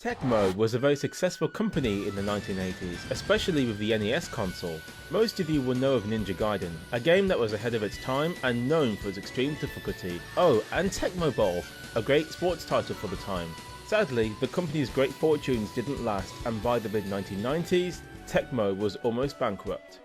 Tecmo was a very successful company in the 1980s, especially with the NES console. Most of you will know of Ninja Gaiden, a game that was ahead of its time and known for its extreme difficulty. Oh, and Tecmo Bowl, a great sports title for the time. Sadly, the company's great fortunes didn't last, and by the mid-1990s, Tecmo was almost bankrupt.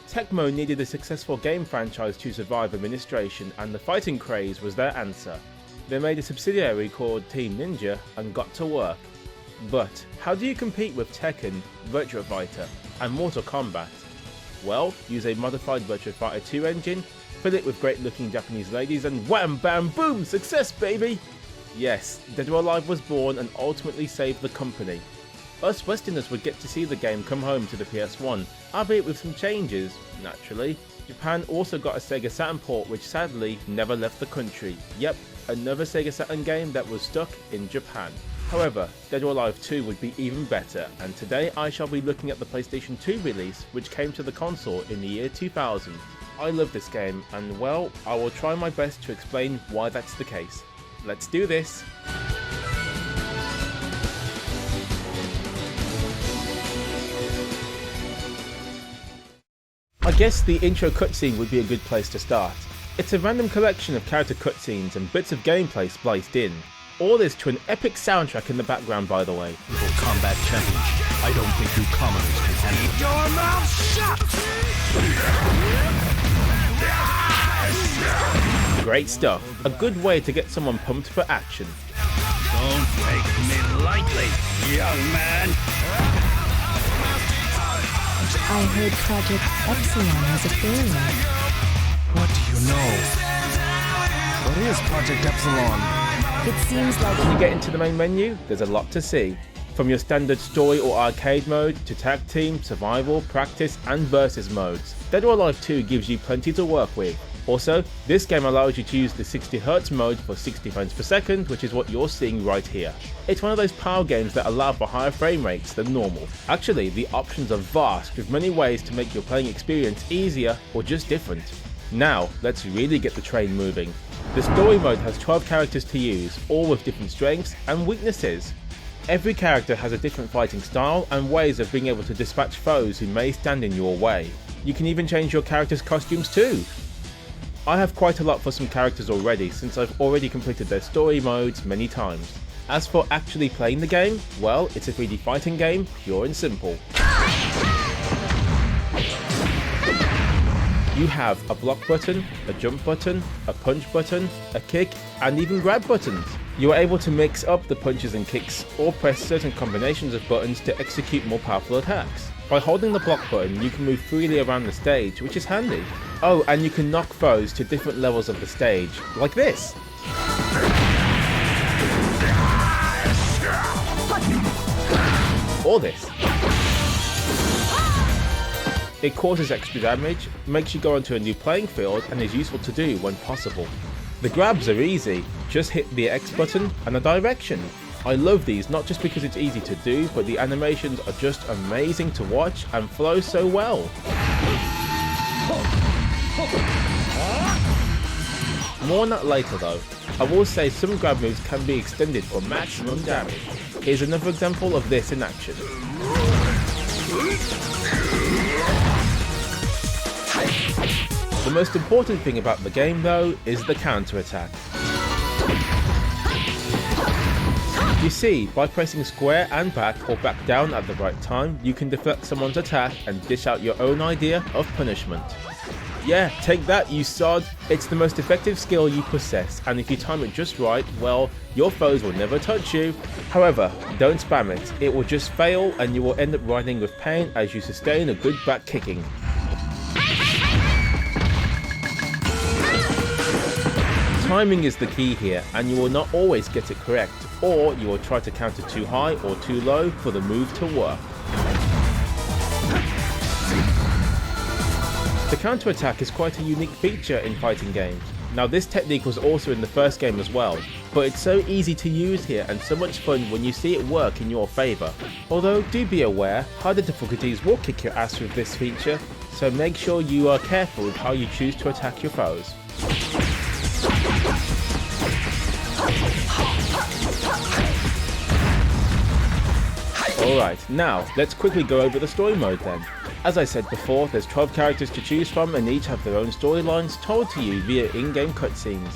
Tecmo needed a successful game franchise to survive administration, and the fighting craze was their answer. They made a subsidiary called Team Ninja and got to work. But how do you compete with Tekken, Virtua Fighter and Mortal Kombat? Well, use a modified Virtua Fighter 2 engine, fill it with great looking Japanese ladies and wham bam boom, success baby! Yes, Dead or Alive was born and ultimately saved the company. Us Westerners would get to see the game come home to the PS1, albeit with some changes, naturally. Japan also got a Sega Saturn port which sadly never left the country. Yep, another Sega Saturn game that was stuck in Japan. However, Dead or Alive 2 would be even better, and today I shall be looking at the PlayStation 2 release which came to the console in the year 2000. I love this game and well, I will try my best to explain why that's the case. Let's do this! I guess the intro cutscene would be a good place to start. It's a random collection of character cutscenes and bits of gameplay spliced in. All this to an epic soundtrack in the background, by the way. Mortal Kombat Championship. I don't think you commoners can handle it. Your mouth shut! Great stuff. A good way to get someone pumped for action. Don't take me lightly, young man. I heard Project Epsilon was a failure. What do you know? What is Project Epsilon? It seems like When you get into the main menu, there's a lot to see. From your standard story or arcade mode, to tag team, survival, practice and versus modes. Dead or Alive 2 gives you plenty to work with. Also, this game allows you to use the 60Hz mode for 60 frames per second, which is what you're seeing right here. It's one of those power games that allow for higher frame rates than normal. Actually, the options are vast, with many ways to make your playing experience easier or just different. Now, let's really get the train moving. The story mode has 12 characters to use, all with different strengths and weaknesses. Every character has a different fighting style and ways of being able to dispatch foes who may stand in your way. You can even change your characters' costumes too. I have quite a lot for some characters already, since I've already completed their story modes many times. As for actually playing the game, well, it's a 3D fighting game, pure and simple. You have a block button, a jump button, a punch button, a kick, and even grab buttons. You are able to mix up the punches and kicks, or press certain combinations of buttons to execute more powerful attacks. By holding the block button, you can move freely around the stage, which is handy. Oh, and you can knock foes to different levels of the stage, like this. Or this. It causes extra damage, makes you go onto a new playing field, and is useful to do when possible. The grabs are easy, just hit the X button and a direction. I love these not just because it's easy to do, but the animations are just amazing to watch and flow so well. More on that later though. I will say some grab moves can be extended for maximum damage. Here's another example of this in action. The most important thing about the game though is the counter-attack. You see, by pressing square and back or back down at the right time, you can deflect someone's attack and dish out your own idea of punishment. Yeah, take that you sod! It's the most effective skill you possess, and if you time it just right, well, your foes will never touch you. However, don't spam it, it will just fail and you will end up writhing with pain as you sustain a good back kicking. Timing is the key here, and you will not always get it correct, or you will try to counter too high or too low for the move to work. The counter-attack is quite a unique feature in fighting games. Now this technique was also in the first game as well, but it's so easy to use here and so much fun when you see it work in your favour. Although do be aware, harder difficulties will kick your ass with this feature, so make sure you are careful with how you choose to attack your foes. Alright, now let's quickly go over the story mode then. As I said before, there's 12 characters to choose from and each have their own storylines told to you via in-game cutscenes.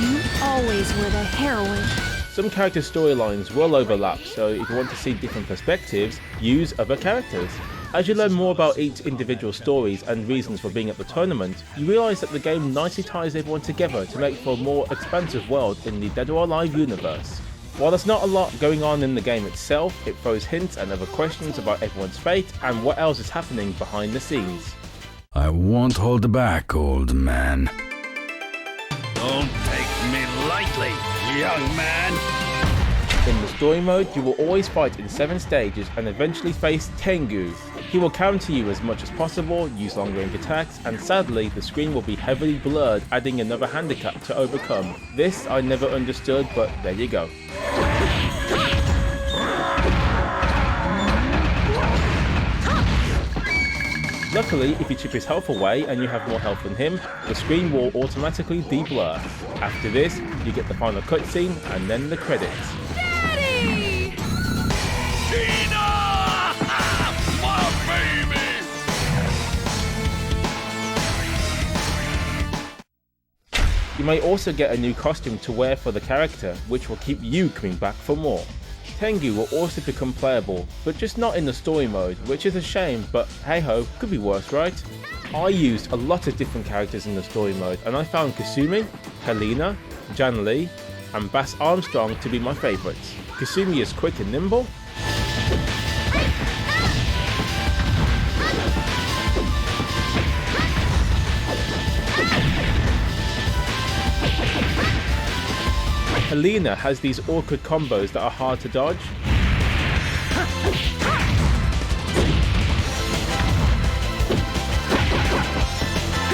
You always were the heroine. Some character storylines will overlap, so if you want to see different perspectives, use other characters. As you learn more about each individual stories and reasons for being at the tournament, you realise that the game nicely ties everyone together to make for a more expansive world in the Dead or Alive universe. While there's not a lot going on in the game itself, it throws hints and other questions about everyone's fate and what else is happening behind the scenes. I won't hold back, old man. Don't take me lightly, young man. In the story mode, you will always fight in 7 stages and eventually face Tengu. He will counter you as much as possible, use long range attacks, and sadly the screen will be heavily blurred, adding another handicap to overcome. This I never understood, but there you go. Luckily, if you chip his health away and you have more health than him, the screen will automatically de-blur. After this, you get the final cutscene and then the credits. Daddy! Tina! My baby! You may also get a new costume to wear for the character, which will keep you coming back for more. Tengu will also become playable, but just not in the story mode, which is a shame, but hey ho, could be worse, right? I used a lot of different characters in the story mode, and I found Kasumi, Helena, Jan Lee, and Bass Armstrong to be my favourites. Kasumi is quick and nimble. Helena has these awkward combos that are hard to dodge.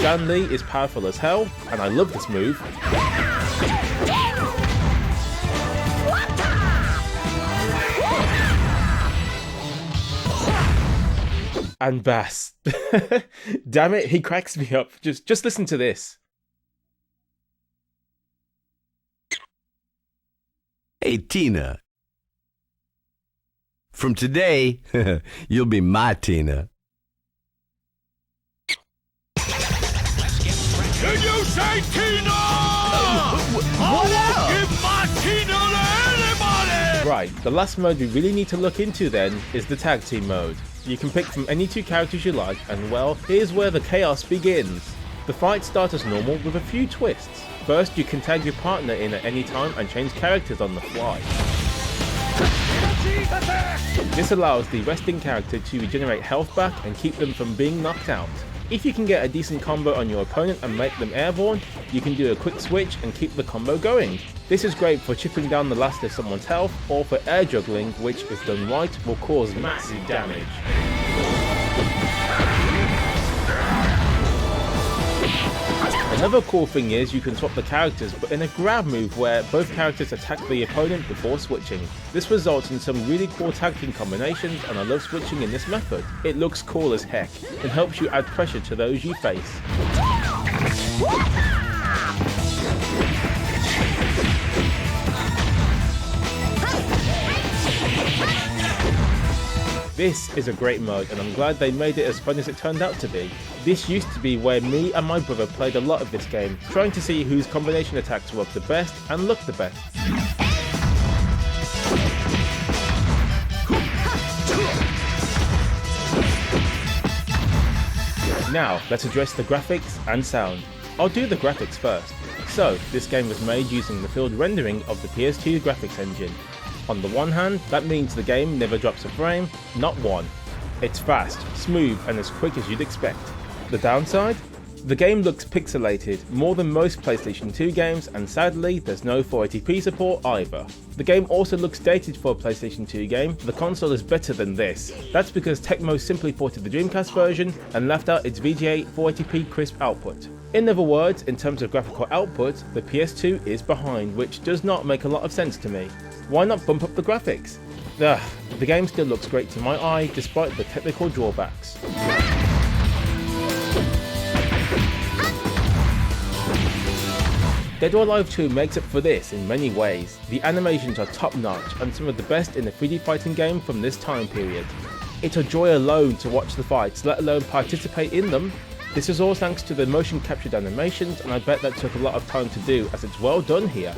Jan Lee is powerful as hell, and I love this move. And Bass. Damn it, he cracks me up. Just listen to this. Hey, Tina. From today, you'll be my Tina. Did you say Tina? I won't give my Tina to anybody! Right, the last mode we really need to look into then is the tag team mode. You can pick from any 2 characters you like, and well, here's where the chaos begins. The fight starts as normal with a few twists. First, you can tag your partner in at any time and change characters on the fly. This allows the resting character to regenerate health back and keep them from being knocked out. If you can get a decent combo on your opponent and make them airborne, you can do a quick switch and keep the combo going. This is great for chipping down the last of someone's health or for air juggling, which if done right will cause massive damage. Another cool thing is you can swap the characters, but in a grab move where both characters attack the opponent before switching. This results in some really cool tag team combinations, and I love switching in this method. It looks cool as heck and helps you add pressure to those you face. This is a great mode, and I'm glad they made it as fun as it turned out to be. This used to be where me and my brother played a lot of this game, trying to see whose combination attacks worked the best and looked the best. Now, let's address the graphics and sound. I'll do the graphics first. So, this game was made using the field rendering of the PS2 graphics engine. On the one hand, that means the game never drops a frame, not one. It's fast, smooth, and as quick as you'd expect. The downside? The game looks pixelated, more than most PlayStation 2 games, and sadly, there's no 480p support either. The game also looks dated for a PlayStation 2 game, but the console is better than this. That's because Tecmo simply ported the Dreamcast version and left out its VGA 480p crisp output. In other words, in terms of graphical output, the PS2 is behind, which does not make a lot of sense to me. Why not bump up the graphics? Ugh, the game still looks great to my eye despite the technical drawbacks. Dead or Alive 2 makes up for this in many ways. The animations are top notch and some of the best in a 3D fighting game from this time period. It's a joy alone to watch the fights, let alone participate in them. This is all thanks to the motion captured animations, and I bet that took a lot of time to do, as it's well done here.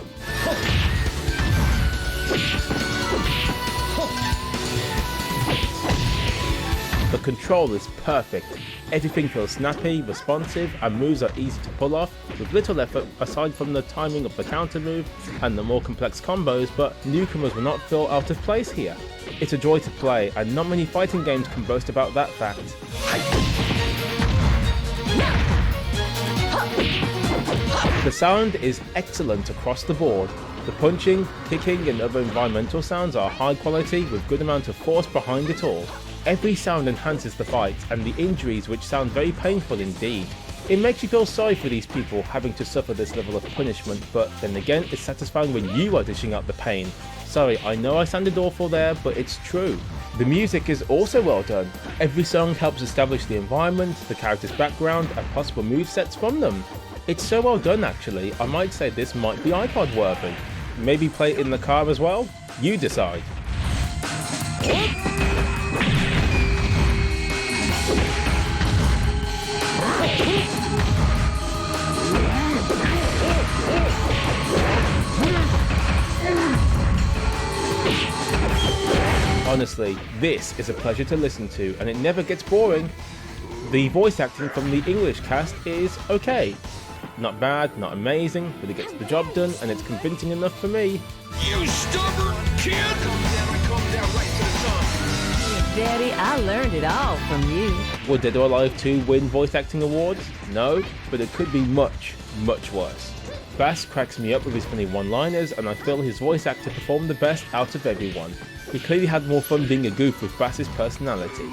The control is perfect. Everything feels snappy, responsive, and moves are easy to pull off, with little effort aside from the timing of the counter move and the more complex combos, but newcomers will not feel out of place here. It's a joy to play, and not many fighting games can boast about that fact. The sound is excellent across the board. The punching, kicking and other environmental sounds are high quality with good amount of force behind it all. Every sound enhances the fights and the injuries, which sound very painful indeed. It makes you feel sorry for these people having to suffer this level of punishment, but then again it's satisfying when you are dishing out the pain. Sorry, I know I sounded awful there, but it's true. The music is also well done. Every song helps establish the environment, the character's background and possible movesets from them. It's so well done actually, I might say this might be iPod worthy. Maybe play it in the car as well? You decide. Honestly, this is a pleasure to listen to and it never gets boring. The voice acting from the English cast is okay. Not bad, not amazing, but it gets the job done and it's convincing enough for me. You stubborn kid! Daddy, I learned it all from you. Will Dead or Alive 2 win voice acting awards? No, but it could be much, much worse. Bass cracks me up with his funny one-liners and I feel his voice actor performed the best out of everyone. He clearly had more fun being a goof with Bass's personality.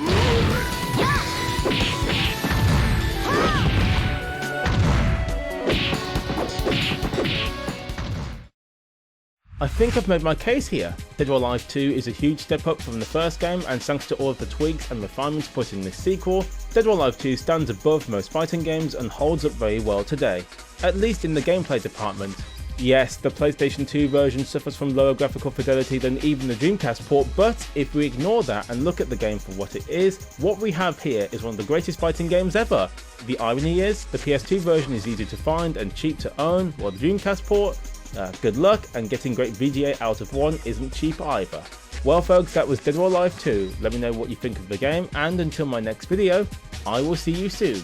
I think I've made my case here. Dead or Alive 2 is a huge step up from the first game, and thanks to all of the tweaks and refinements put in this sequel, Dead or Alive 2 stands above most fighting games and holds up very well today, at least in the gameplay department. Yes, the PlayStation 2 version suffers from lower graphical fidelity than even the Dreamcast port, but if we ignore that and look at the game for what it is, what we have here is one of the greatest fighting games ever. The irony is, the PS2 version is easy to find and cheap to own, while the Dreamcast port, good luck, and getting great VGA out of one isn't cheap either. Well folks, that was Dead or Alive 2. Let me know what you think of the game, and until my next video, I will see you soon.